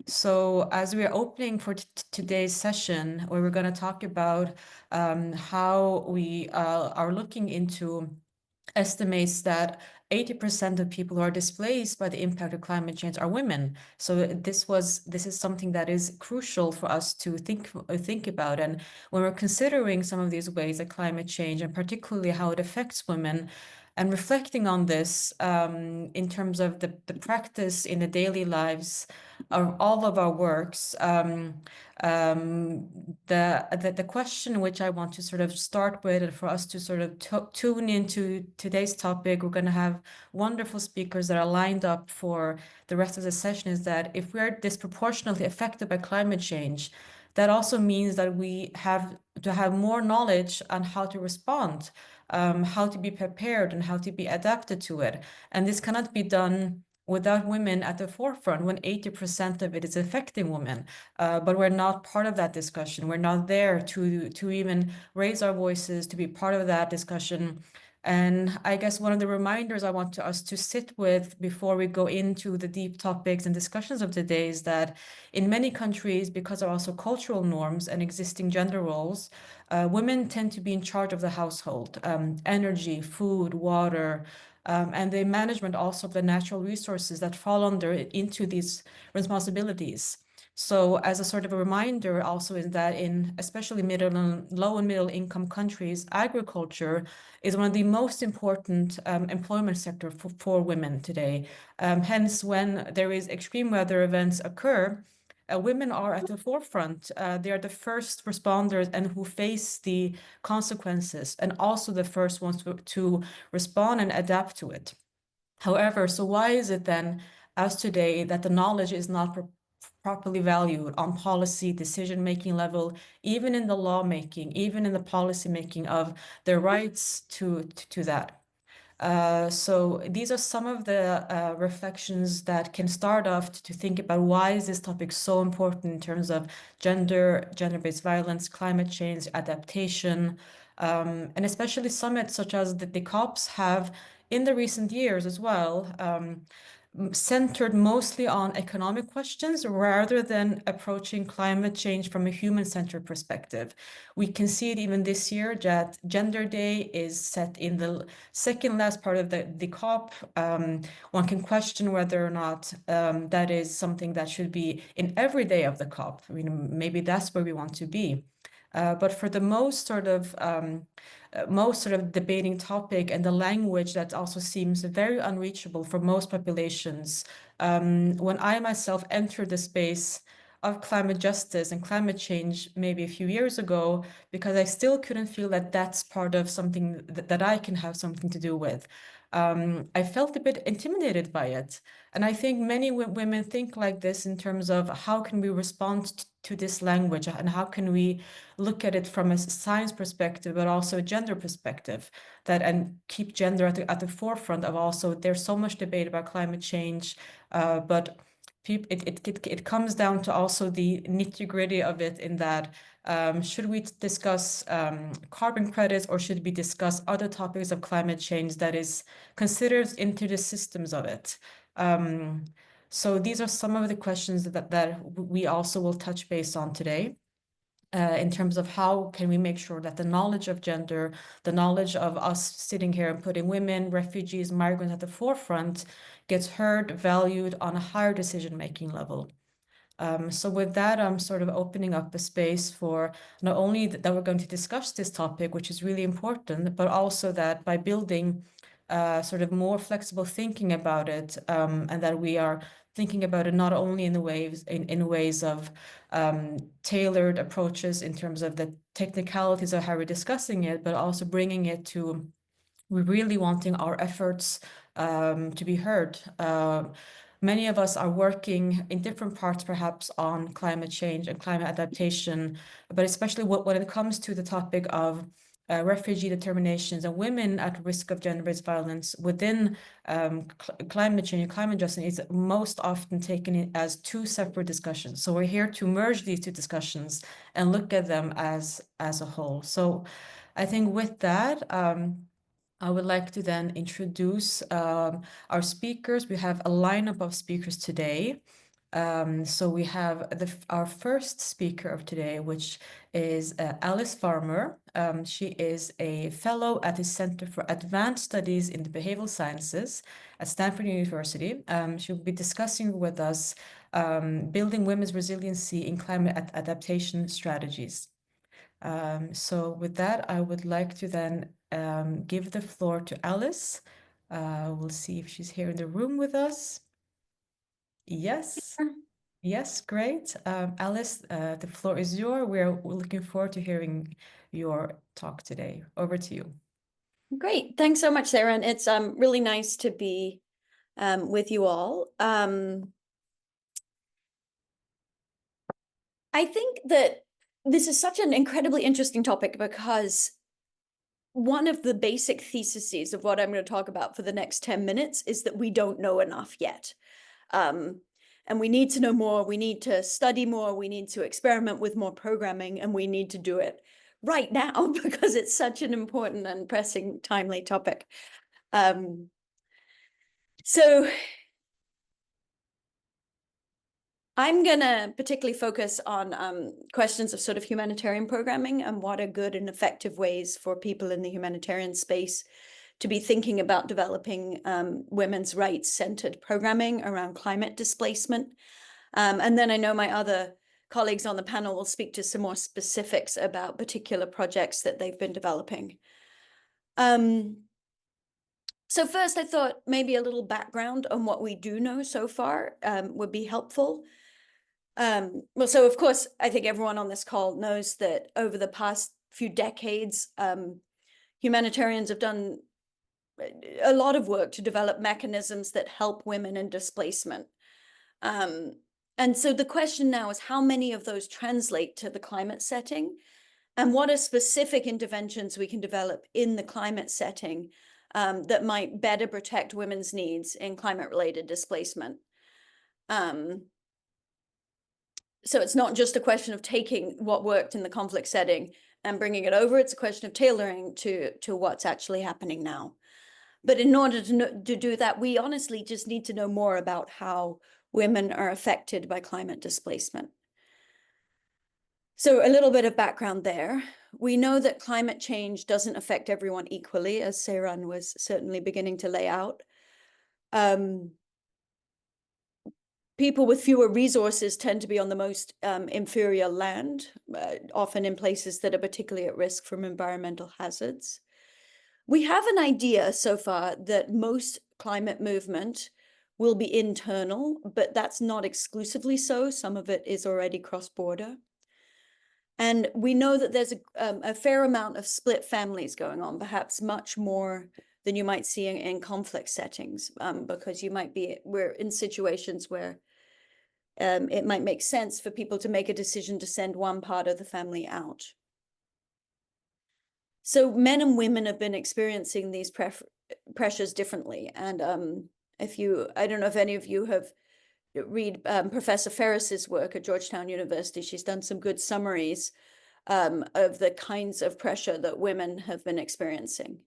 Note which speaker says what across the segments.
Speaker 1: So as we are opening for today's session, where we're going to talk about how we are looking into estimates that 80% of people who are displaced by the impact of climate change are women. So this is something that is crucial for us to think about. And when we're considering some of these ways that climate change, and particularly how it affects women, and reflecting on this in terms of the practice in the daily lives of all of our works, the question which I want to sort of start with, and for us to sort of tune into today's topic, we're going to have wonderful speakers that are lined up for the rest of the session, is that if we're disproportionately affected by climate change, that also means that we have to have more knowledge on how to respond, how to be prepared, and how to be adapted to it. And this cannot be done without women at the forefront when 80% of it is affecting women. But we're not part of that discussion. We're not there to even raise our voices, to be part of that discussion. And I guess one of the reminders I want us to sit with before we go into the deep topics and discussions of today is that in many countries, because of also cultural norms and existing gender roles, women tend to be in charge of the household, energy, food, water, and the management also of the natural resources that fall into these responsibilities. So as a sort of a reminder also is that in especially low and middle income countries, agriculture is one of the most important employment sector for women today. Hence, when there is extreme weather events occur, women are at the forefront. They are the first responders and who face the consequences, and also the first ones to respond and adapt to it. However, so why is it then, as today, that the knowledge is not properly valued on policy decision-making level, even in the lawmaking, even in the policy making of their rights to that? So these are some of the reflections that can start off to think about why is this topic so important in terms of gender-based violence, climate change, adaptation, and especially summits such as the COPs have in the recent years as well, centered mostly on economic questions rather than approaching climate change from a human-centered perspective. We can see it even this year that Gender Day is set in the second last part of the COP. One can question whether or not that is something that should be in every day of the COP. I mean, maybe that's where we want to be. But for the most sort of debating topic and the language that also seems very unreachable for most populations, when I myself entered the space of climate justice and climate change maybe a few years ago, because I still couldn't feel that that's part of something that I can have something to do with. I felt a bit intimidated by it. And I think many women think like this in terms of how can we respond to this language and how can we look at it from a science perspective, but also a gender perspective, and keep gender at the forefront of also, there's so much debate about climate change, but it comes down to also the nitty-gritty of it in that should we discuss carbon credits or should we discuss other topics of climate change that is considered into the systems of it? So these are some of the questions that we also will touch base on today. In terms of how can we make sure that the knowledge of gender, the knowledge of us sitting here and putting women, refugees, migrants at the forefront gets heard, valued on a higher decision-making level. So with that, I'm sort of opening up a space for not only that we're going to discuss this topic, which is really important, but also that by building sort of more flexible thinking about it, and that we are thinking about it not only in ways of tailored approaches in terms of the technicalities of how we're discussing it, but also bringing it to really wanting our efforts to be heard. Many of us are working in different parts, perhaps, on climate change and climate adaptation, but especially when it comes to the topic of refugee determinations and women at risk of gender-based violence within climate change and climate justice is most often taken as two separate discussions. So we're here to merge these two discussions and look at them as a whole. So I think with that, I would like to then introduce our speakers. We have a lineup of speakers today. So we have our first speaker of today, which is Alice Farmer. She is a fellow at the Center for Advanced Studies in the Behavioral Sciences at Stanford University. She'll be discussing with us building women's resiliency in climate adaptation strategies. So with that, I would like to then give the floor to Alice. We'll see if she's here in the room with us. Yes. Yes, great. Alice, the floor is yours. We're looking forward to hearing your talk today. Over to you.
Speaker 2: Great. Thanks so much, SEYRAN. It's really nice to be with you all. I think that this is such an incredibly interesting topic because one of the basic theses of what I'm going to talk about for the next 10 minutes is that we don't know enough yet. And we need to know more, we need to study more, we need to experiment with more programming, and we need to do it right now because it's such an important and pressing, timely topic. So I'm going to particularly focus on questions of sort of humanitarian programming and what are good and effective ways for people in the humanitarian space to be thinking about developing women's rights-centered programming around climate displacement. And then I know my other colleagues on the panel will speak to some more specifics about particular projects that they've been developing. So first, I thought maybe a little background on what we do know so far would be helpful. Well, so of course, I think everyone on this call knows that over the past few decades, humanitarians have done a lot of work to develop mechanisms that help women in displacement. And so the question now is how many of those translate to the climate setting, and what are specific interventions we can develop in the climate setting that might better protect women's needs in climate-related displacement. So it's not just a question of taking what worked in the conflict setting and bringing it over. It's a question of tailoring to what's actually happening now. But in order to do that, we honestly just need to know more about how women are affected by climate displacement. So a little bit of background there. We know that climate change doesn't affect everyone equally, as SEYRAN was certainly beginning to lay out. People with fewer resources tend to be on the most inferior land, often in places that are particularly at risk from environmental hazards. We have an idea so far that most climate movement will be internal, but that's not exclusively so. Some of it is already cross-border. And we know that there's a fair amount of split families going on, perhaps much more than you might see in conflict settings, because we're in situations where it might make sense for people to make a decision to send one part of the family out. So men and women have been experiencing these pressures differently. And I don't know if any of you have read Professor Ferris's work at Georgetown University. She's done some good summaries of the kinds of pressure that women have been experiencing.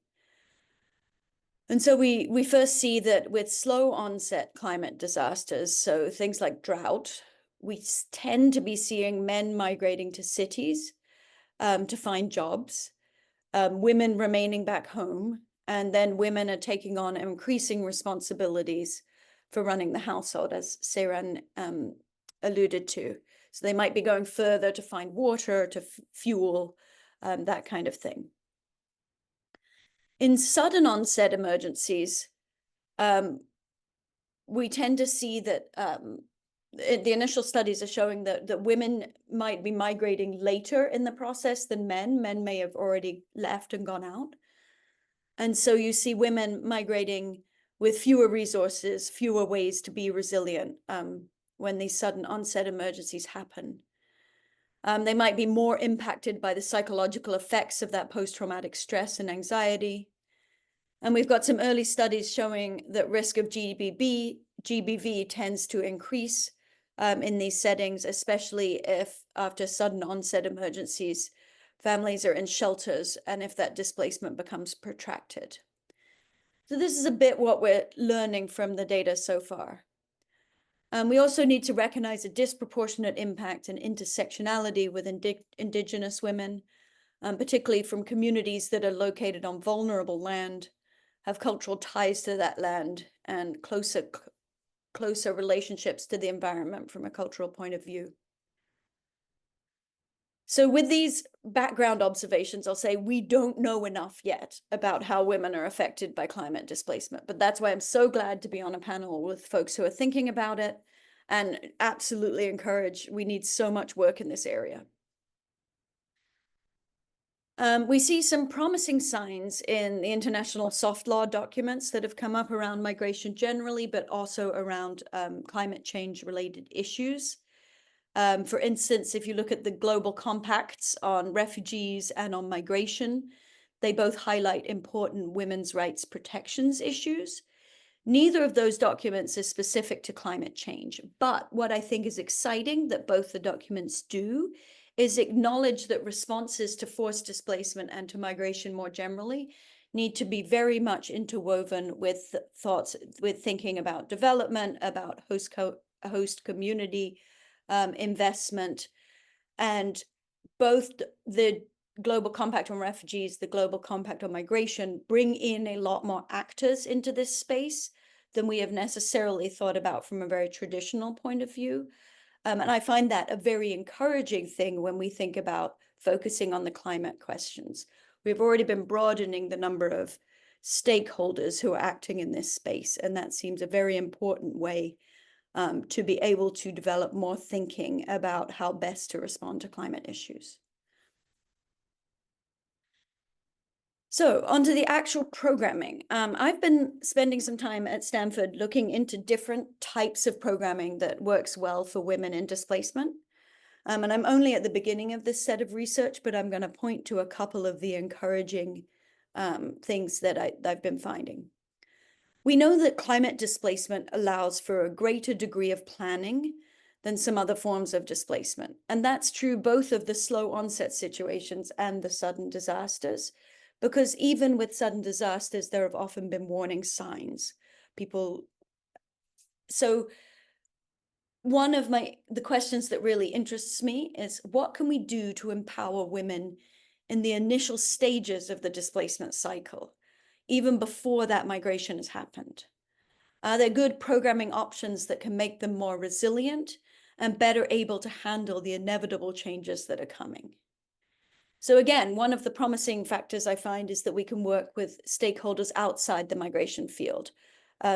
Speaker 2: And so we first see that with slow onset climate disasters, so things like drought, we tend to be seeing men migrating to cities to find jobs, women remaining back home, and then women are taking on increasing responsibilities for running the household, as SEYRAN alluded to. So they might be going further to find water, to fuel, that kind of thing. In sudden onset emergencies, we tend to see that the initial studies are showing that women might be migrating later in the process than men. Men may have already left and gone out. And so you see women migrating with fewer resources, fewer ways to be resilient when these sudden onset emergencies happen. They might be more impacted by the psychological effects of that post-traumatic stress and anxiety. And we've got some early studies showing that risk of GBV tends to increase in these settings, especially if after sudden onset emergencies, families are in shelters and if that displacement becomes protracted. So this is a bit what we're learning from the data so far. We also need to recognize a disproportionate impact and intersectionality with Indigenous women, particularly from communities that are located on vulnerable land, have cultural ties to that land, and closer relationships to the environment from a cultural point of view. So with these background observations, I'll say we don't know enough yet about how women are affected by climate displacement, but that's why I'm so glad to be on a panel with folks who are thinking about it, and absolutely encourage, we need so much work in this area. We see some promising signs in the international soft law documents that have come up around migration generally, but also around climate change related issues. For instance, if you look at the global compacts on refugees and on migration, they both highlight important women's rights protections issues. Neither of those documents is specific to climate change, but what I think is exciting that both the documents do is acknowledge that responses to forced displacement and to migration more generally need to be very much interwoven with thoughts, with thinking about development, about host community investment, and both the Global Compact on Refugees, the Global Compact on Migration bring in a lot more actors into this space than we have necessarily thought about from a very traditional point of view. And I find that a very encouraging thing when we think about focusing on the climate questions. We've already been broadening the number of stakeholders who are acting in this space, and that seems a very important way to be able to develop more thinking about how best to respond to climate issues. So onto the actual programming. I've been spending some time at Stanford looking into different types of programming that works well for women in displacement. And I'm only at the beginning of this set of research, but I'm going to point to a couple of the encouraging things that I've been finding. We know that climate displacement allows for a greater degree of planning than some other forms of displacement. And that's true both of the slow onset situations and the sudden disasters, because even with sudden disasters, there have often been warning signs. So one of the questions that really interests me is, what can we do to empower women in the initial stages of the displacement cycle, even before that migration has happened? Are there good programming options that can make them more resilient and better able to handle the inevitable changes that are coming? So again, one of the promising factors I find is that we can work with stakeholders outside the migration field.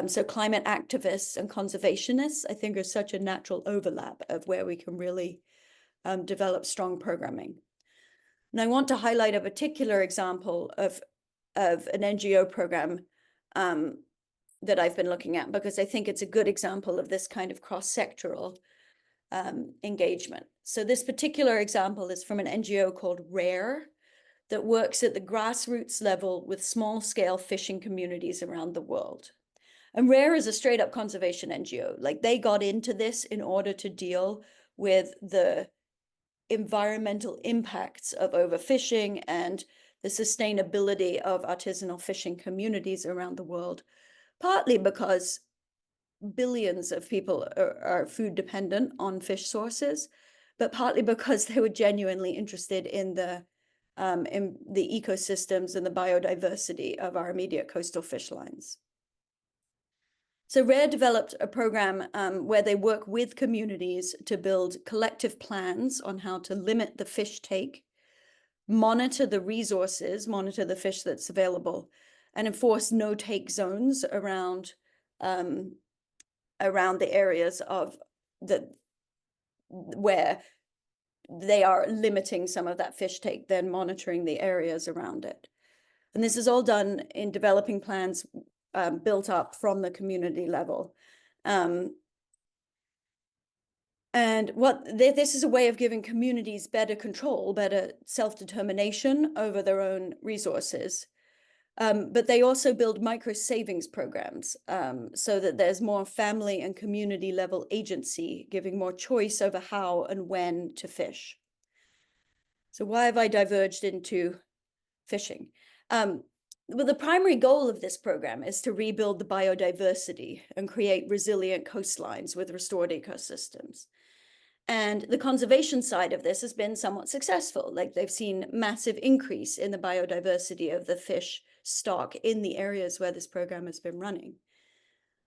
Speaker 2: So climate activists and conservationists, I think, are such a natural overlap of where we can really develop strong programming. And I want to highlight a particular example of an NGO program that I've been looking at, because I think it's a good example of this kind of cross-sectoral engagement. So this particular example is from an NGO called RARE that works at the grassroots level with small-scale fishing communities around the world. And RARE is a straight-up conservation NGO. Like, they got into this in order to deal with the environmental impacts of overfishing and the sustainability of artisanal fishing communities around the world, partly because billions of people are food dependent on fish sources, but partly because they were genuinely interested in the ecosystems and the biodiversity of our immediate coastal fish lines. So RARE developed a program where they work with communities to build collective plans on how to limit the fish take, monitor the resources, monitor the fish that's available, and enforce no-take zones around the areas of where they are limiting some of that fish take, then monitoring the areas around it. And this is all done in developing plans built up from the community level. And this is a way of giving communities better control, better self-determination over their own resources. But they also build micro savings programs so that there's more family and community level agency, giving more choice over how and when to fish. So why have I diverged into fishing? the primary goal of this program is to rebuild the biodiversity and create resilient coastlines with restored ecosystems. And the conservation side of this has been somewhat successful. Like they've seen massive increase in the biodiversity of the fish stock in the areas where this program has been running.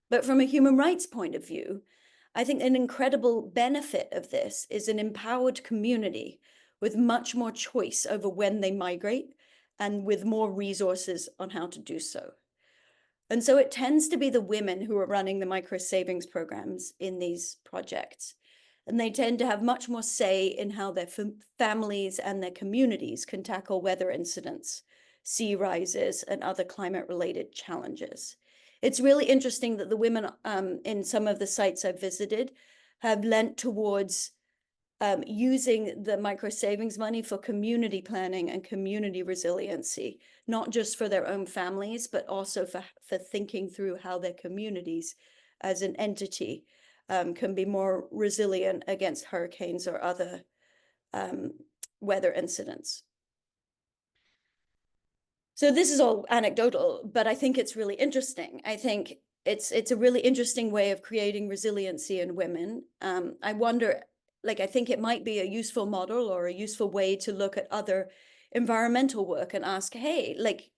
Speaker 2: But from a human rights point of view, I think an incredible benefit of this is an empowered community with much more choice over when they migrate and with more resources on how to do so. And so it tends to be the women who are running the micro savings programs in these projects. And they tend to have much more say in how their families and their communities can tackle weather incidents, sea rises, and other climate-related challenges. It's really interesting that the women in some of the sites I've visited have lent towards using the micro savings money for community planning and community resiliency, not just for their own families, but also for thinking through how their communities as an entity can be more resilient against hurricanes or other weather incidents. So this is all anecdotal, but I think it's really interesting. I think it's a really interesting way of creating resiliency in women. I wonder, like, I think it might be a useful model or a useful way to look at other environmental work and ask, hey, like,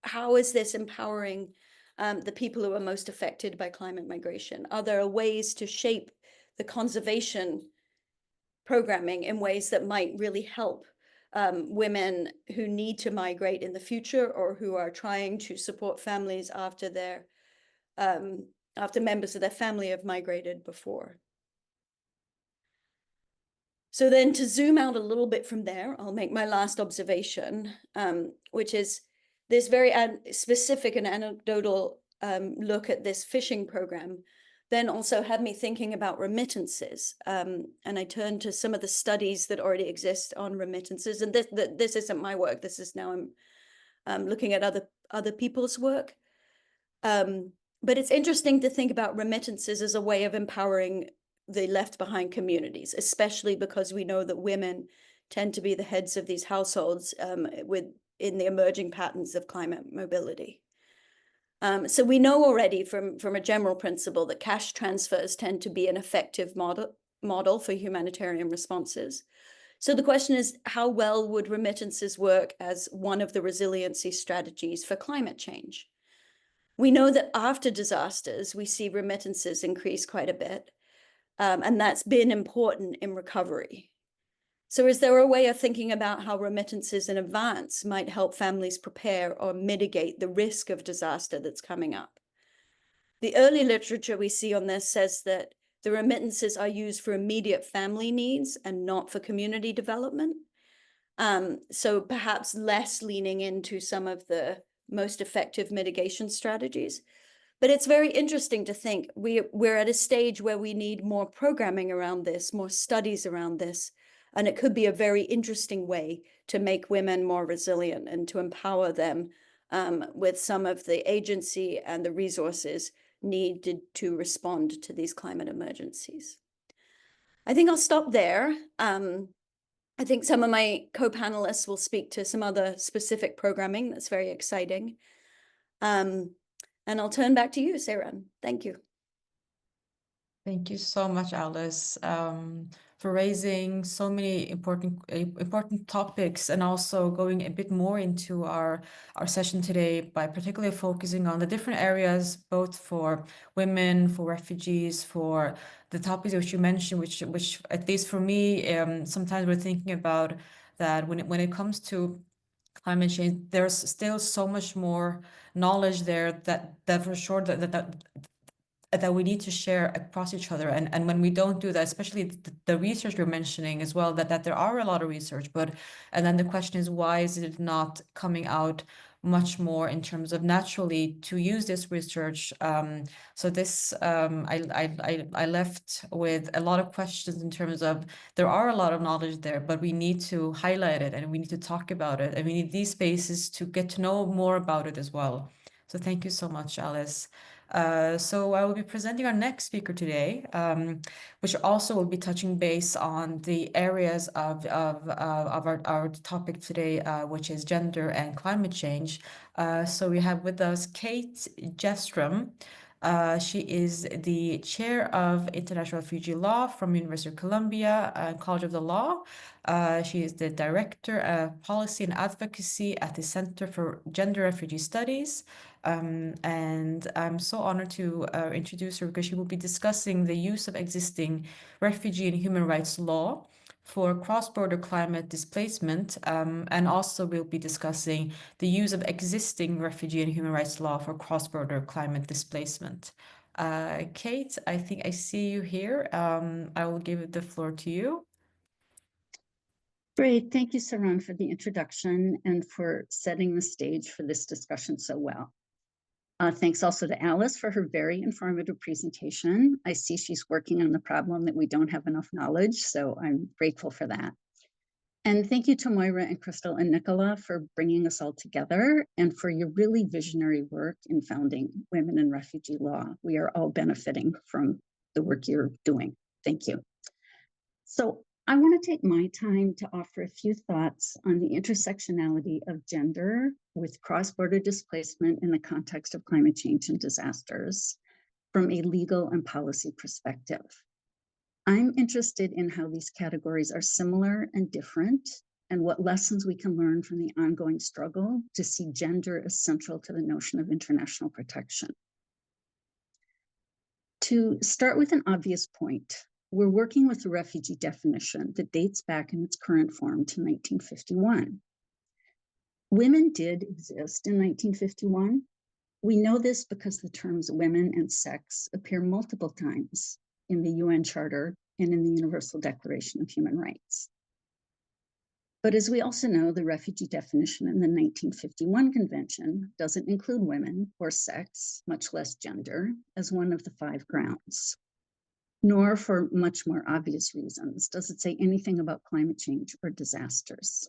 Speaker 2: how is this empowering the people who are most affected by climate migration? Are there ways to shape the conservation programming in ways that might really help women who need to migrate in the future or who are trying to support families after after members of their family have migrated before? So then to zoom out a little bit from there, I'll make my last observation, which is this very specific and anecdotal look at this fishing program then also had me thinking about remittances. And I turned to some of the studies that already exist on remittances. And this isn't my work. This is now I'm looking at other people's work. But it's interesting to think about remittances as a way of empowering the left behind communities, especially because we know that women tend to be the heads of these households in the emerging patterns of climate mobility. So we know already from a general principle that cash transfers tend to be an effective model for humanitarian responses. So the question is, how well would remittances work as one of the resiliency strategies for climate change? We know that after disasters, we see remittances increase quite a bit, and that's been important in recovery. So is there a way of thinking about how remittances in advance might help families prepare or mitigate the risk of disaster that's coming up? The early literature we see on this says that the remittances are used for immediate family needs and not for community development. So perhaps less leaning into some of the most effective mitigation strategies. But it's very interesting to think we're at a stage where we need more programming around this, more studies around this. And it could be a very interesting way to make women more resilient and to empower them with some of the agency and the resources needed to respond to these climate emergencies. I think I'll stop there. I think some of my co-panelists will speak to some other specific programming that's very exciting. And I'll turn back to you, SEYRAN. Thank you.
Speaker 1: Thank you so much, Alice, for raising so many important topics and also going a bit more into our session today by particularly focusing on the different areas, both for women, for refugees, for the topics which you mentioned, which at least for me, sometimes we're thinking about that when it comes to climate change, there's still so much more knowledge there that for sure that we need to share across each other. And when we don't do that, especially the research you're mentioning as well, that there are a lot of research, and then the question is, why is it not coming out much more in terms of naturally to use this research? So this, I left with a lot of questions in terms of, there are a lot of knowledge there, but we need to highlight it and we need to talk about it. And we need these spaces to get to know more about it as well. So thank you so much, Alice. So I will be presenting our next speaker today, which also will be touching base on the areas of our topic today, which is gender and climate change. So we have with us Kate JASTRAM. She is the chair of International Refugee Law from University of Columbia College of the Law. She is the director of Policy and Advocacy at the Center for Gender Refugee Studies. And I'm so honored to introduce her because she will be discussing the use of existing refugee and human rights law for cross-border climate displacement, and also we'll be discussing the use of existing refugee and human rights law for cross-border climate displacement. Kate, I think I see you here. I will give the floor to you.
Speaker 3: Great. Thank you, SEYRAN, for the introduction and for setting the stage for this discussion so well. Thanks also to Alice for her very informative presentation. I see she's working on the problem that we don't have enough knowledge, so I'm grateful for that. And thank you to Moira and Crystal and Nicola for bringing us all together and for your really visionary work in founding Women in Refugee Law. We are all benefiting from the work you're doing. Thank you. So I want to take my time to offer a few thoughts on the intersectionality of gender with cross-border displacement in the context of climate change and disasters from a legal and policy perspective. I'm interested in how these categories are similar and different, and what lessons we can learn from the ongoing struggle to see gender as central to the notion of international protection. To start with an obvious point, we're working with a refugee definition that dates back in its current form to 1951. Women did exist in 1951. We know this because the terms women and sex appear multiple times in the UN Charter and in the Universal Declaration of Human Rights. But as we also know, the refugee definition in the 1951 Convention doesn't include women or sex, much less gender, as one of the 5 grounds. Nor, for much more obvious reasons, does it say anything about climate change or disasters.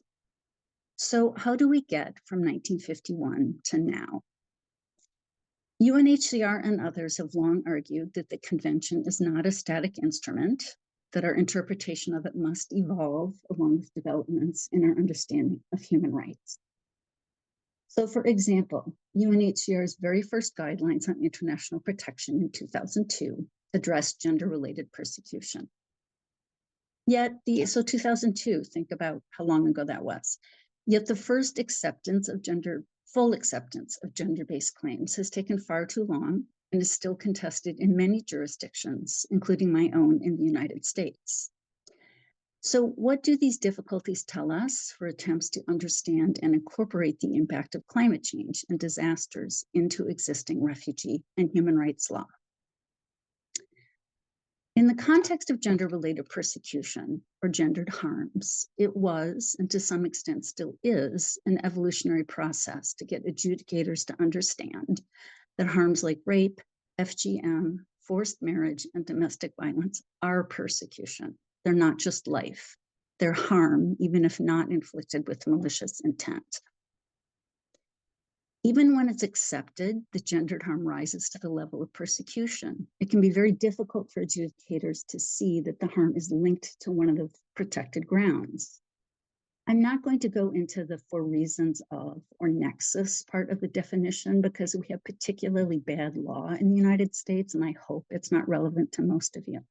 Speaker 3: So how do we get from 1951 to now? UNHCR and others have long argued that the convention is not a static instrument, that our interpretation of it must evolve along with developments in our understanding of human rights. So for example, UNHCR's very first guidelines on international protection in 2002 addressed gender-related persecution. Yet, so 2002, think about how long ago that was. Yet the first acceptance of full acceptance of gender-based claims has taken far too long and is still contested in many jurisdictions, including my own in the United States. So what do these difficulties tell us for attempts to understand and incorporate the impact of climate change and disasters into existing refugee and human rights law? In the context of gender-related persecution or gendered harms, it was, and to some extent still is, an evolutionary process to get adjudicators to understand that harms like rape, FGM, forced marriage, and domestic violence are persecution. They're not just life. They're harm, even if not inflicted with malicious intent. Even when it's accepted that gendered harm rises to the level of persecution, it can be very difficult for adjudicators to see that the harm is linked to one of the protected grounds. I'm not going to go into the 4 reasons of or nexus part of the definition because we have particularly bad law in the United States, and I hope it's not relevant to most of you.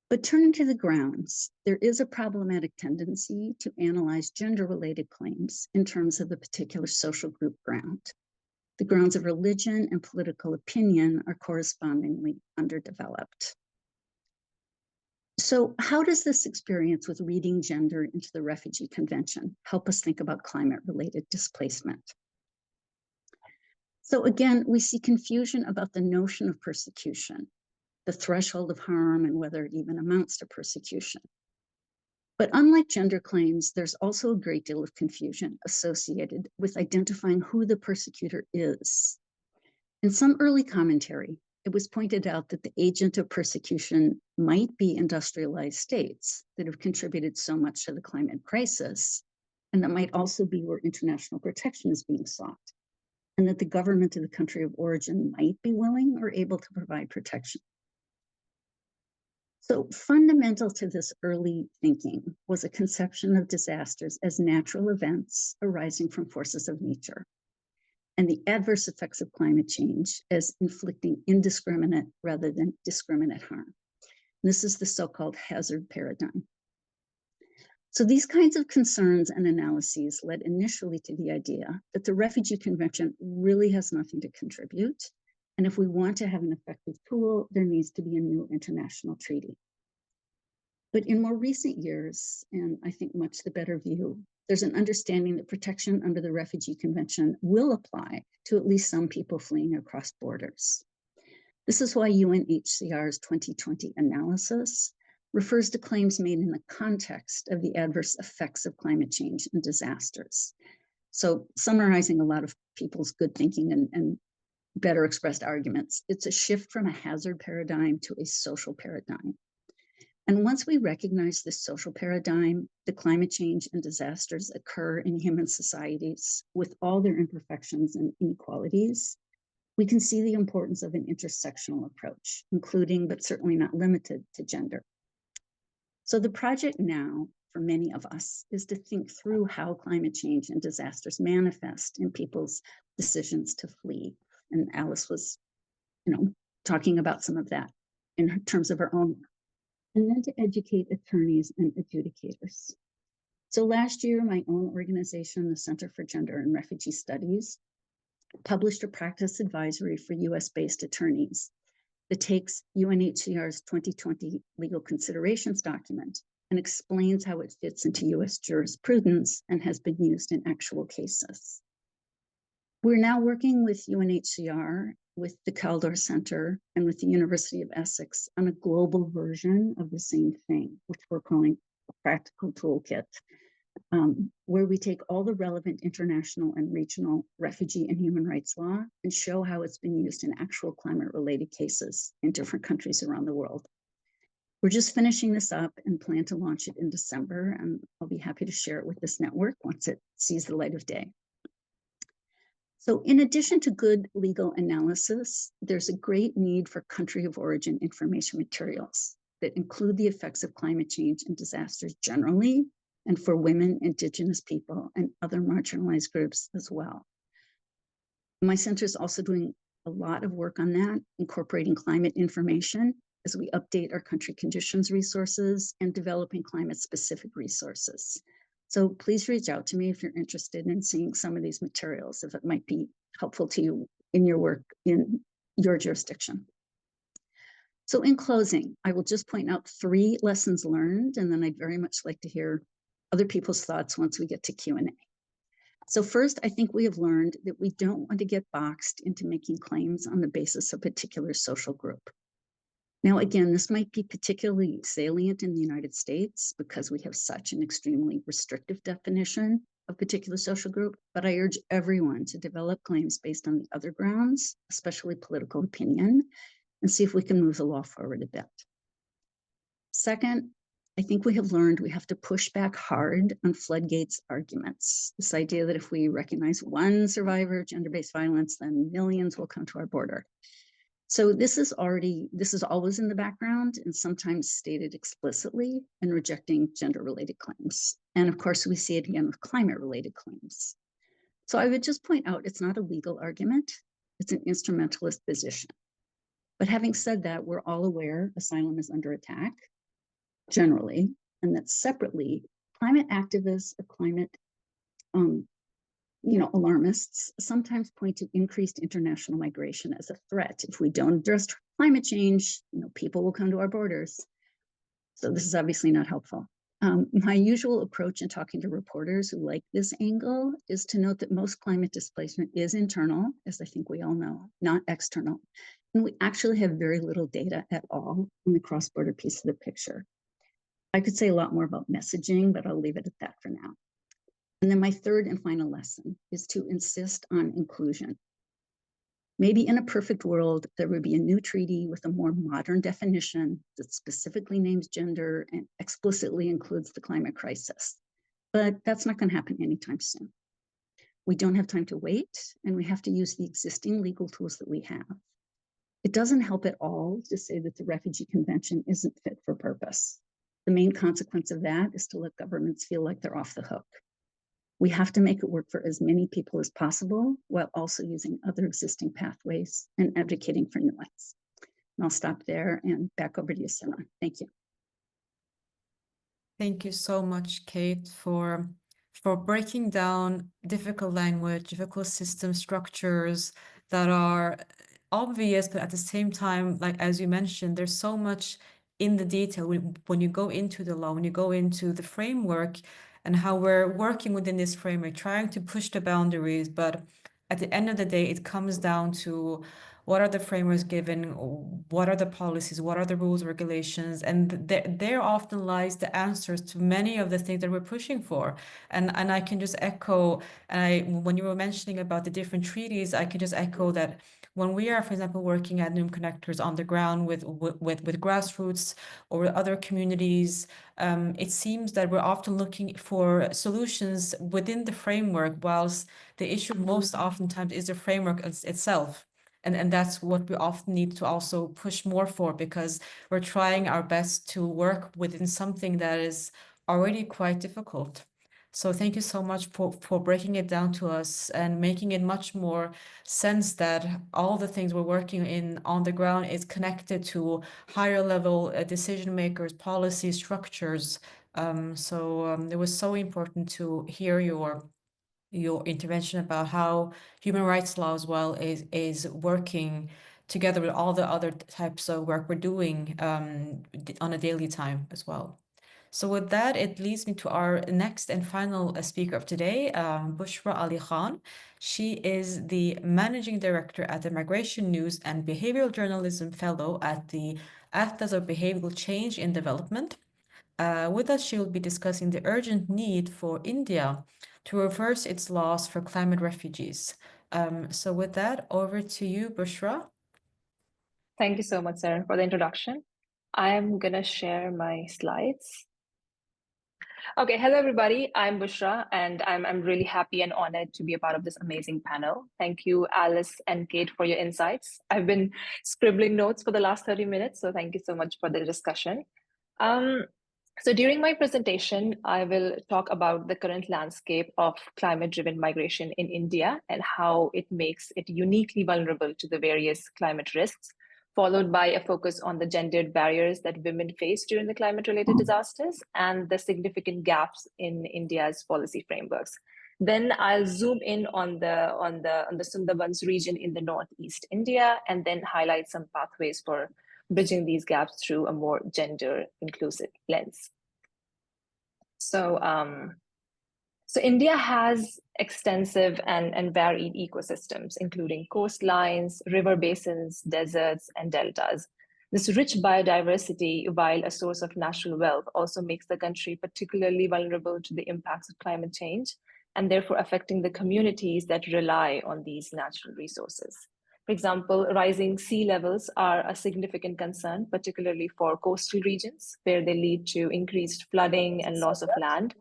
Speaker 3: But turning to the grounds, there is a problematic tendency to analyze gender-related claims in terms of the particular social group ground. The grounds of religion and political opinion are correspondingly underdeveloped. So how does this experience with reading gender into the Refugee Convention help us think about climate-related displacement? So again, we see confusion about the notion of persecution, the threshold of harm, and whether it even amounts to persecution. But unlike gender claims, there's also a great deal of confusion associated with identifying who the persecutor is. In some early commentary, it was pointed out that the agent of persecution might be industrialized states that have contributed so much to the climate crisis, and that might also be where international protection is being sought. and that the government of the country of origin might be willing or able to provide protection. So fundamental to this early thinking was a conception of disasters as natural events arising from forces of nature, and the adverse effects of climate change as inflicting indiscriminate rather than discriminate harm. This is the so-called hazard paradigm. So these kinds of concerns and analyses led initially to the idea that the Refugee Convention really has nothing to contribute. And if we want to have an effective tool, there needs to be a new international treaty. But in more recent years, and I think much the better view, there's an understanding that protection under the Refugee Convention will apply to at least some people fleeing across borders. This is why UNHCR's 2020 analysis refers to claims made in the context of the adverse effects of climate change and disasters. So summarizing a lot of people's good thinking and better expressed arguments, it's a shift from a hazard paradigm to a social paradigm. And once we recognize this social paradigm, the climate change and disasters occur in human societies with all their imperfections and inequalities, we can see the importance of an intersectional approach, including but certainly not limited to gender. So the project now, for many of us, is to think through how climate change and disasters manifest in people's decisions to flee. And Alice was, talking about some of that in terms of her own work. And then to educate attorneys and adjudicators. So last year, my own organization, the Center for Gender and Refugee Studies, published a practice advisory for US-based attorneys that takes UNHCR's 2020 legal considerations document and explains how it fits into US jurisprudence and has been used in actual cases. We're now working with UNHCR, with the Kaldor Center, and with the University of Essex on a global version of the same thing, which we're calling a practical toolkit, where we take all the relevant international and regional refugee and human rights law and show how it's been used in actual climate-related cases in different countries around the world. We're just finishing this up and plan to launch it in December, and I'll be happy to share it with this network once it sees the light of day. So in addition to good legal analysis, there's a great need for country of origin information materials that include the effects of climate change and disasters generally, and for women, Indigenous people, and other marginalized groups as well. My center is also doing a lot of work on that, incorporating climate information as we update our country conditions resources and developing climate-specific resources. So please reach out to me if you're interested in seeing some of these materials, if it might be helpful to you in your work in your jurisdiction. So in closing, I will just point out 3 lessons learned, and then I'd very much like to hear other people's thoughts once we get to Q&A. So first, I think we have learned that we don't want to get boxed into making claims on the basis of a particular social group. Now, again, this might be particularly salient in the United States because we have such an extremely restrictive definition of particular social group, but I urge everyone to develop claims based on the other grounds, especially political opinion, and see if we can move the law forward a bit. Second, I think we have learned we have to push back hard on floodgates arguments. This idea that if we recognize one survivor of gender-based violence, then millions will come to our border. So this is always in the background and sometimes stated explicitly in rejecting gender-related claims. And of course, we see it again with climate-related claims. So I would just point out it's not a legal argument, it's an instrumentalist position. But having said that, we're all aware asylum is under attack, generally, and that separately, climate activists or climate alarmists sometimes point to increased international migration as a threat. If we don't address climate change, people will come to our borders. So this is obviously not helpful. My usual approach in talking to reporters who like this angle is to note that most climate displacement is internal, as I think we all know, not external. And we actually have very little data at all on the cross-border piece of the picture. I could say a lot more about messaging, but I'll leave it at that for now. And then my third and final lesson is to insist on inclusion. Maybe in a perfect world, there would be a new treaty with a more modern definition that specifically names gender and explicitly includes the climate crisis. But that's not going to happen anytime soon. We don't have time to wait, and we have to use the existing legal tools that we have. It doesn't help at all to say that the Refugee Convention isn't fit for purpose. The main consequence of that is to let governments feel like they're off the hook. We have to make it work for as many people as possible while also using other existing pathways and advocating for new ones. And I'll stop there and back over to you, Sarah. Thank you.
Speaker 1: Thank you so much, Kate, for breaking down difficult language, difficult system structures that are obvious, but at the same time, like as you mentioned, there's so much in the detail when you go into the law, when you go into the framework and how we're working within this framework, trying to push the boundaries. But at the end of the day, it comes down to what are the frameworks given, what are the policies, what are the rules, regulations, and there often lies the answers to many of the things that we're pushing for. And I can just echo, when you were mentioning about the different treaties, I can just echo that when we are, for example, working at NUM Connectors on the ground with grassroots or other communities, it seems that we're often looking for solutions within the framework, whilst the issue most oftentimes is the framework itself. And that's what we often need to also push more for, because we're trying our best to work within something that is already quite difficult. So thank you so much for breaking it down to us and making it much more sense that all the things we're working in on the ground is connected to higher level decision makers, policy structures. It was so important to hear your intervention about how human rights law as well is working together with all the other types of work we're doing on a daily time as well. So with that, it leads me to our next and final speaker of today, Bushra Ali Khan. She is the Managing Director at the Migration News and Behavioral Journalism Fellow at the Atlas of Behavioral Change in Development. With us, she will be discussing the urgent need for India to reverse its laws for climate refugees. So with that, over to you, Bushra.
Speaker 4: Thank you so much, Sarah, for the introduction. I'm going to share my slides. Okay, hello everybody. I'm Bushra, and I'm really happy and honored to be a part of this amazing panel. Thank you, Alice and Kate, for your insights. I've been scribbling notes for the last 30 minutes, so thank you so much for the discussion. So during my presentation, I will talk about the current landscape of climate-driven migration in India and how it makes it uniquely vulnerable to the various climate risks, followed by a focus on the gendered barriers that women face during the climate-related disasters and the significant gaps in India's policy frameworks. Then I'll zoom in on the Sundarbans region in the Northeast India, and then highlight some pathways for bridging these gaps through a more gender inclusive lens. So India has extensive and varied ecosystems, including coastlines, river basins, deserts, and deltas. This rich biodiversity, while a source of natural wealth, also makes the country particularly vulnerable to the impacts of climate change, and therefore affecting the communities that rely on these natural resources. For example, rising sea levels are a significant concern, particularly for coastal regions, where they lead to increased flooding and loss of land.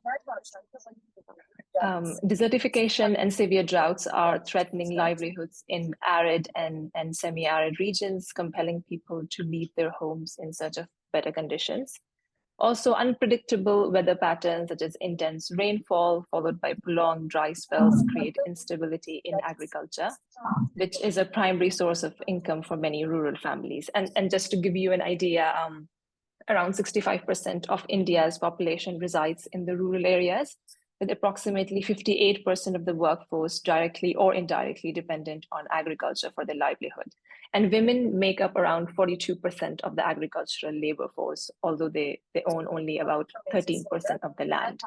Speaker 4: Desertification and severe droughts are threatening livelihoods in arid and semi-arid regions, compelling people to leave their homes in search of better conditions. Also, unpredictable weather patterns such as intense rainfall followed by prolonged dry spells create instability in agriculture, which is a primary source of income for many rural families. And just to give you an idea, around 65% of India's population resides in the rural areas, with approximately 58% of the workforce directly or indirectly dependent on agriculture for their livelihood. And women make up around 42% of the agricultural labor force, although they own only about 13% of the land.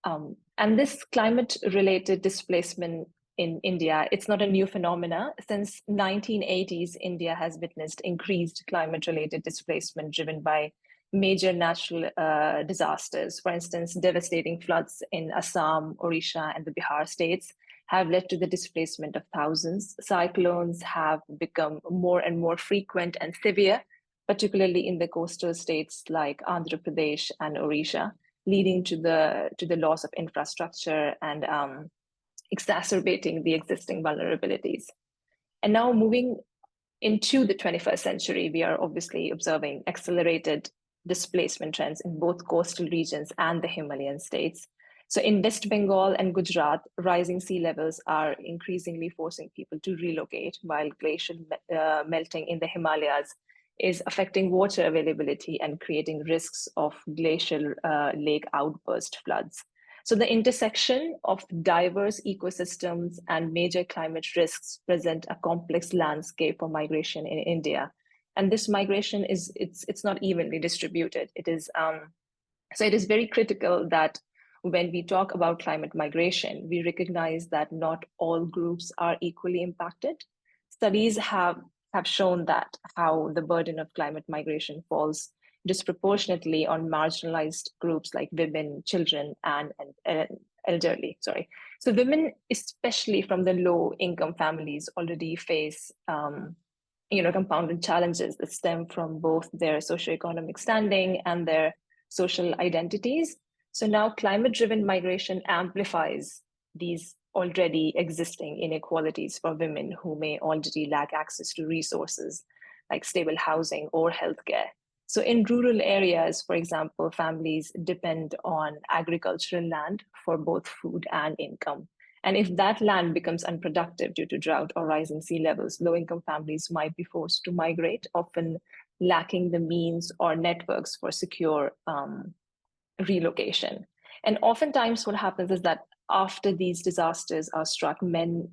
Speaker 4: And this climate-related displacement in India, it's not a new phenomena. Since 1980s, India has witnessed increased climate-related displacement driven by major natural disasters. For instance, devastating floods in Assam, Odisha, and the Bihar states have led to the displacement of thousands. Cyclones have become more and more frequent and severe, particularly in the coastal states like Andhra Pradesh and Odisha. leading to the loss of infrastructure and exacerbating the existing vulnerabilities. And now moving into the 21st century, we are obviously observing accelerated displacement trends in both coastal regions and the Himalayan states. So in West Bengal and Gujarat, rising sea levels are increasingly forcing people to relocate, while glacial melting in the Himalayas is affecting water availability and creating risks of glacial lake outburst floods. So the intersection of diverse ecosystems and major climate risks present a complex landscape for migration in India. And this migration it's not evenly distributed. It is so it is very critical that when we talk about climate migration, we recognize that not all groups are equally impacted. Studies have shown that how the burden of climate migration falls disproportionately on marginalized groups like women, children, and elderly. Sorry. So women, especially from the low-income families, already face compounded challenges that stem from both their socioeconomic standing and their social identities. So now climate-driven migration amplifies these already existing inequalities for women who may already lack access to resources like stable housing or healthcare. So in rural areas, for example, families depend on agricultural land for both food and income. And if that land becomes unproductive due to drought or rising sea levels, low-income families might be forced to migrate, often lacking the means or networks for secure relocation. And oftentimes what happens is that after these disasters are struck, men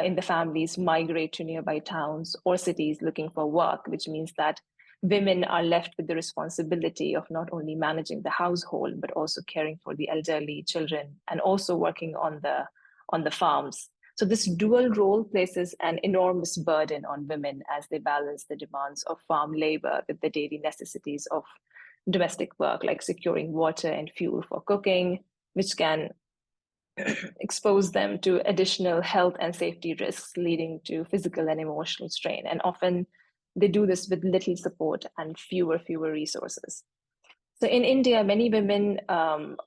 Speaker 4: in the families migrate to nearby towns or cities looking for work, which means that women are left with the responsibility of not only managing the household, but also caring for the elderly, children, and also working on the farms. So this dual role places an enormous burden on women as they balance the demands of farm labor with the daily necessities of domestic work, like securing water and fuel for cooking, which can expose them to additional health and safety risks, leading to physical and emotional strain. And often they do this with little support and fewer resources. So in India, many women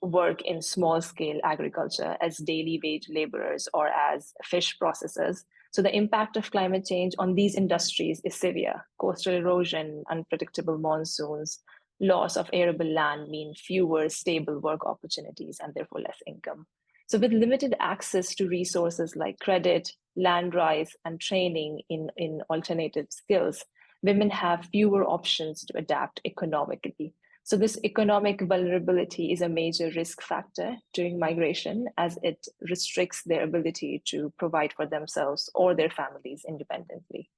Speaker 4: work in small-scale agriculture as daily wage laborers or as fish processors. So the impact of climate change on these industries is severe. Coastal erosion, unpredictable monsoons, loss of arable land mean fewer stable work opportunities and therefore less income. So with limited access to resources like credit, land rights, and training in alternative skills, women have fewer options to adapt economically. So this economic vulnerability is a major risk factor during migration, as it restricts their ability to provide for themselves or their families independently.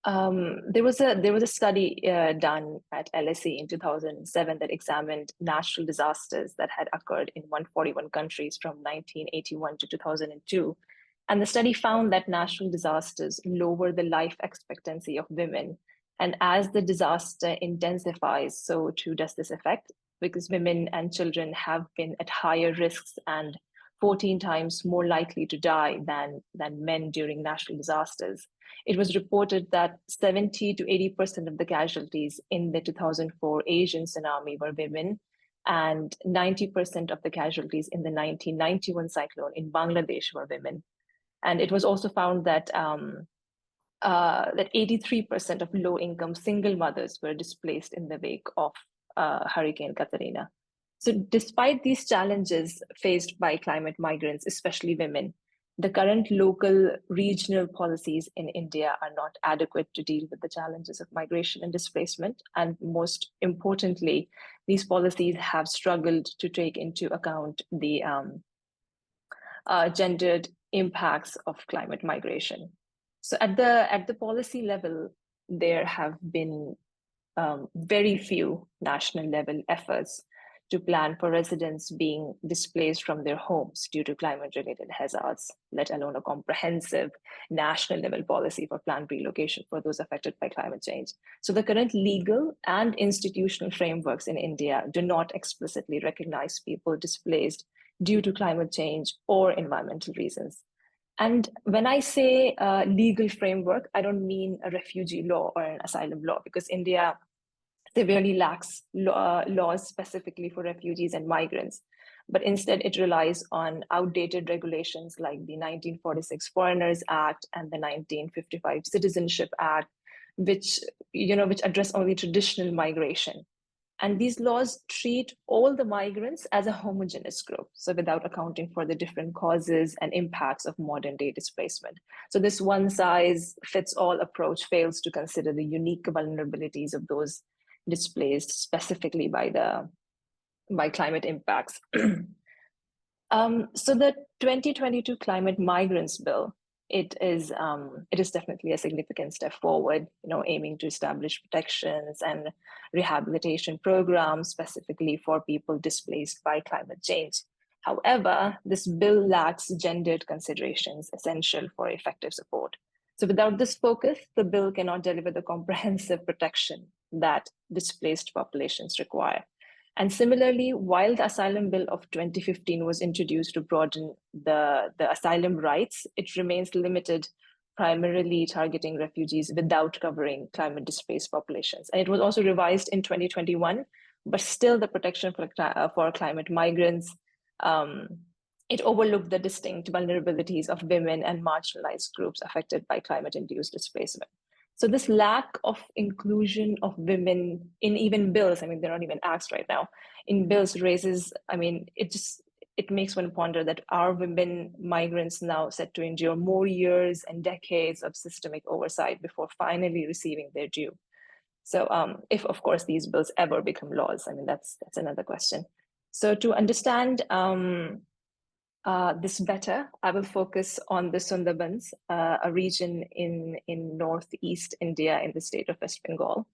Speaker 4: There was a study done at LSE in 2007 that examined natural disasters that had occurred in 141 countries from 1981 to 2002. And the study found that natural disasters lower the life expectancy of women. And as the disaster intensifies, so too does this effect, because women and children have been at higher risks and 14 times more likely to die than men during natural disasters. It was reported that 70 to 80% of the casualties in the 2004 Asian tsunami were women, and 90% of the casualties in the 1991 cyclone in Bangladesh were women. And it was also found that that 83% of low-income single mothers were displaced in the wake of Hurricane Katrina. So despite these challenges faced by climate migrants, especially women, the current local regional policies in India are not adequate to deal with the challenges of migration and displacement. And most importantly, these policies have struggled to take into account the gendered impacts of climate migration. So at the policy level, there have been very few national level efforts to plan for residents being displaced from their homes due to climate-related hazards, let alone a comprehensive national level policy for planned relocation for those affected by climate change. So the current legal and institutional frameworks in India do not explicitly recognize people displaced due to climate change or environmental reasons. And when I say legal framework, I don't mean a refugee law or an asylum law, because India severely lacks laws specifically for refugees and migrants, but instead it relies on outdated regulations like the 1946 Foreigners Act and the 1955 Citizenship Act, which address only traditional migration. And these laws treat all the migrants as a homogeneous group, so without accounting for the different causes and impacts of modern day displacement. So this one-size-fits-all approach fails to consider the unique vulnerabilities of those displaced specifically by climate impacts. So the 2022 Climate Migrants Bill, it is definitely a significant step forward, aiming to establish protections and rehabilitation programs specifically for people displaced by climate change. However, this bill lacks gendered considerations essential for effective support. So without this focus, the bill cannot deliver the comprehensive protection that displaced populations require. And similarly, while the Asylum Bill of 2015 was introduced to broaden the asylum rights, it remains limited, primarily targeting refugees without covering climate displaced populations. And it was also revised in 2021, but still the protection for climate migrants, it overlooked the distinct vulnerabilities of women and marginalized groups affected by climate-induced displacement. So this lack of inclusion of women in even bills, they're not even acts right now, in bills raises, it makes one ponder that are women migrants now set to endure more years and decades of systemic oversight before finally receiving their due? So if, of course, these bills ever become laws, that's another question. So to understand this better, I will focus on the Sundarbans, a region in northeast India in the state of West Bengal.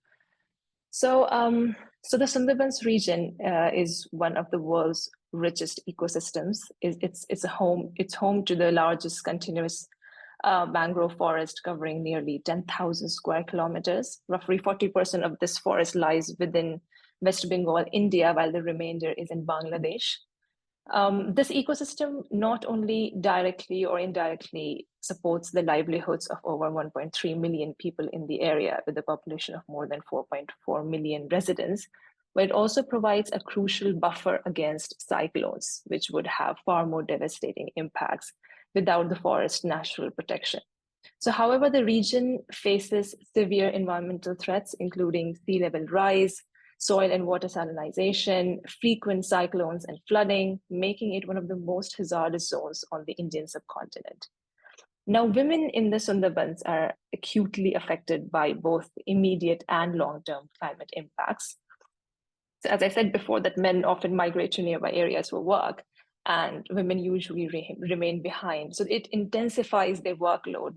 Speaker 4: So the Sundarbans region is one of the world's richest ecosystems. It's home to the largest continuous mangrove forest covering nearly 10,000 square kilometers. Roughly 40% of this forest lies within West Bengal, India, while the remainder is in Bangladesh. This ecosystem not only directly or indirectly supports the livelihoods of over 1.3 million people in the area with a population of more than 4.4 million residents, but it also provides a crucial buffer against cyclones, which would have far more devastating impacts without the forest's natural protection. So, however, the region faces severe environmental threats, including sea level rise, soil and water salinization, frequent cyclones and flooding, making it one of the most hazardous zones on the Indian subcontinent. Now, women in the Sundarbans are acutely affected by both immediate and long-term climate impacts. So as I said before, that men often migrate to nearby areas for work, and women usually remain behind. So it intensifies their workload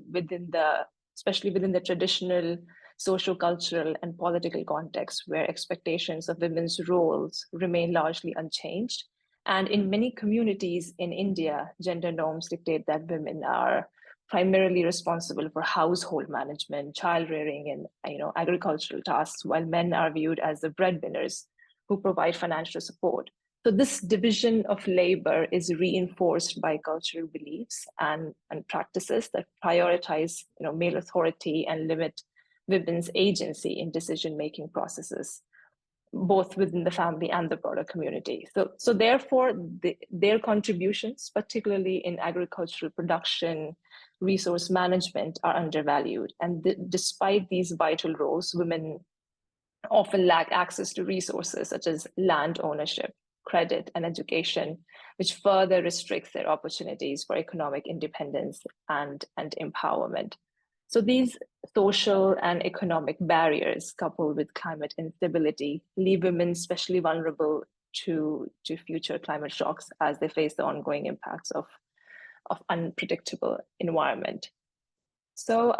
Speaker 4: especially within the traditional socio-cultural and political context where expectations of women's roles remain largely unchanged. And in many communities in India, gender norms dictate that women are primarily responsible for household management, child rearing, and agricultural tasks, while men are viewed as the breadwinners who provide financial support. So this division of labor is reinforced by cultural beliefs and practices that prioritize male authority and limit women's agency in decision-making processes, both within the family and the broader community. So therefore, their contributions, particularly in agricultural production, resource management, are undervalued. And despite these vital roles, women often lack access to resources such as land ownership, credit, and education, which further restricts their opportunities for economic independence and empowerment. So these social and economic barriers, coupled with climate instability, leave women especially vulnerable to future climate shocks as they face the ongoing impacts of unpredictable environment. So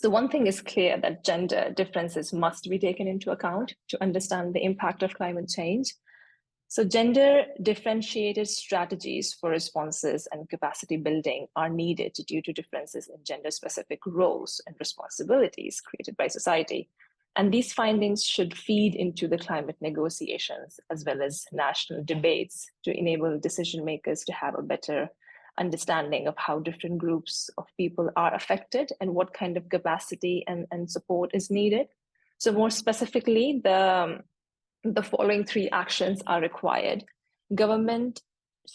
Speaker 4: one thing is clear, that gender differences must be taken into account to understand the impact of climate change. So gender differentiated strategies for responses and capacity building are needed due to differences in gender specific roles and responsibilities created by society. And these findings should feed into the climate negotiations as well as national debates to enable decision makers to have a better understanding of how different groups of people are affected and what kind of capacity and support is needed. So more specifically, the following 3 actions are required. Government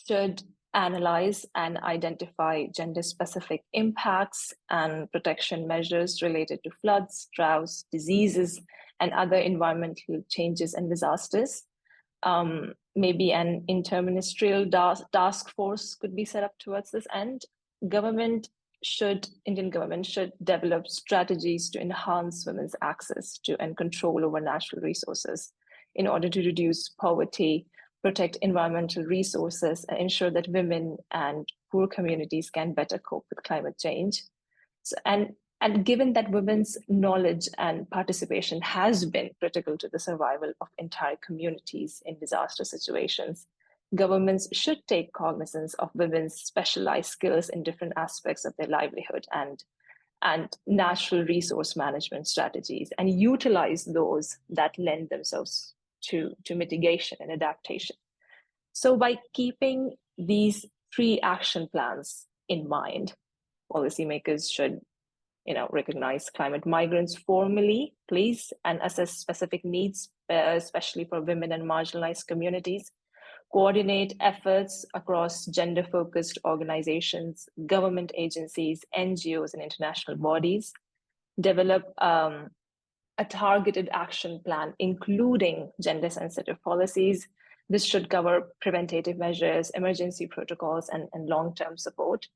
Speaker 4: should analyze and identify gender-specific impacts and protection measures related to floods, droughts, diseases, and other environmental changes and disasters. Maybe an interministerial task force could be set up towards this end. Indian government should develop strategies to enhance women's access to and control over natural resources in order to reduce poverty, protect environmental resources, and ensure that women and poor communities can better cope with climate change. So, and given that women's knowledge and participation has been critical to the survival of entire communities in disaster situations, governments should take cognizance of women's specialized skills in different aspects of their livelihood and natural resource management strategies, and utilize those that lend themselves to mitigation and adaptation. So by keeping these 3 action plans in mind, policymakers should recognize climate migrants formally, please, and assess specific needs, especially for women and marginalized communities, coordinate efforts across gender-focused organizations, government agencies, NGOs, and international bodies, develop a targeted action plan, including gender-sensitive policies. This should cover preventative measures, emergency protocols, and long-term support,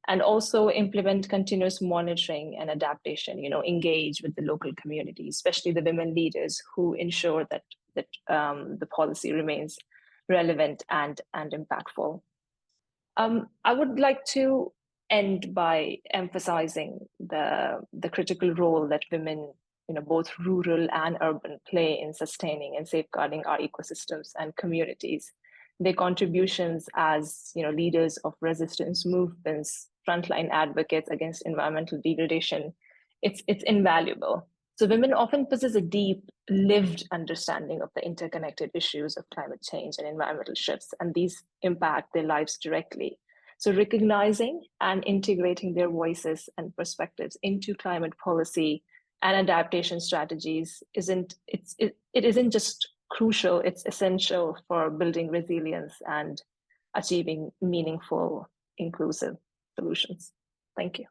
Speaker 4: and also implement continuous monitoring and adaptation, engage with the local community, especially the women leaders who ensure that the policy remains relevant and impactful. I would like to end by emphasizing the critical role that women, both rural and urban, play in sustaining and safeguarding our ecosystems and communities. Their contributions as leaders of resistance movements, frontline advocates against environmental degradation, it's invaluable. So women often possess a deep lived understanding of the interconnected issues of climate change and environmental shifts, and these impact their lives directly. So recognizing and integrating their voices and perspectives into climate policy and adaptation strategies isn't just crucial, it's essential for building resilience and achieving meaningful, inclusive solutions. Thank you.